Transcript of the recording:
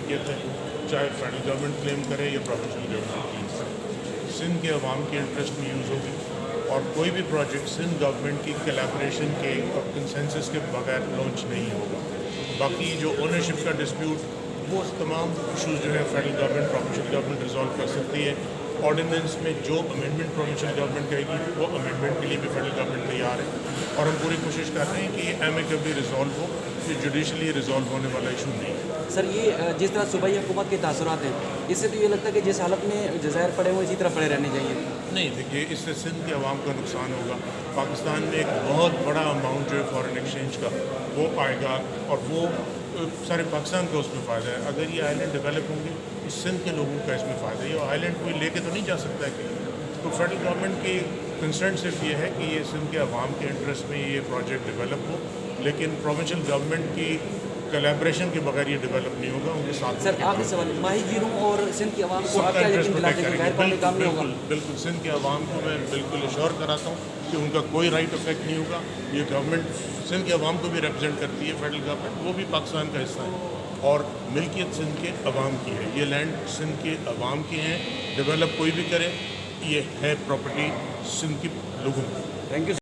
ملکیت ہے، چاہے فیڈرل گورنمنٹ کلیم کرے یا پروونشل گورنمنٹ کلیم کرے، سندھ کے عوام کے انٹرسٹ میں یوز ہوگی، اور کوئی بھی پروجیکٹ سندھ گورنمنٹ کی کلیبریشن کے اور کنسنسس کے بغیر لانچ نہیں ہوگا۔ باقی جو اونرشپ کا ڈسپیوٹ، وہ تمام ایشوز جو ہے federal government provincial government resolve کر سکتی ہے۔ آرڈیننس میں جو امینڈمنٹ پروونشل گورنمنٹ کہے گی وہ امینڈمنٹ کے لیے بھی فیڈرل گورنمنٹ تیار ہے، اور ہم پوری کوشش کر رہے ہیں کہ یہ ایمیکیبلی ریزالو ہو، یہ جوڈیشلی ریزالو ہونے والا ایشو نہیں ہے۔ سر یہ جس طرح صوبائی حکومت کے تاثرات ہیں، اس سے تو یہ لگتا ہے کہ جس حالت میں جزائر پڑے ہوئے اسی طرح پڑے رہنے چاہیے۔ نہیں دیکھیے، اس سے سندھ کے عوام کا نقصان ہوگا۔ پاکستان میں ایک بہت بڑا اماؤنٹ جو ہے فارن ایکسچینج کا وہ آئے گا، اور وہ سارے پاکستان کا اس میں فائدہ ہے۔ اگر یہ آئی لینڈ ڈیولپ ہوں گے تو سندھ کے لوگوں کا اس میں فائدہ ہے۔ یہ آئی لینڈ کوئی لے کے تو نہیں جا سکتا ہے کہیں، تو فیڈرل گورنمنٹ کی کنسرن صرف یہ ہے کہ یہ سندھ کے عوام کے انٹرسٹ میں یہ پروجیکٹ ڈیولپ ہو، لیکن پروونشل گورنمنٹ کی کولیبریشن کے بغیر یہ ڈیولپ نہیں ہوگا، ان کے ساتھ۔ سر آخری سوال، ماہی گیروں اور سندھ کے عوام کو آپ کیا یقین دلاتے ہیں کہ غیر قانونی کام نہیں ہوگا؟ بالکل سندھ کے عوام کو میں بالکل اشور کراتا ہوں کہ ان کا کوئی رائٹ افیکٹ نہیں ہوگا۔ یہ گورنمنٹ سندھ کے عوام کو بھی ریپرزینٹ کرتی ہے، فیڈرل گورنمنٹ، وہ بھی پاکستان کا حصہ ہے، اور ملکیت سندھ کے عوام کی ہے۔ یہ لینڈ سندھ کے عوام کے ہیں، ڈیولپ کوئی بھی کرے، یہ ہے پراپرٹی سندھ کے لوگوں کی۔ Thank you.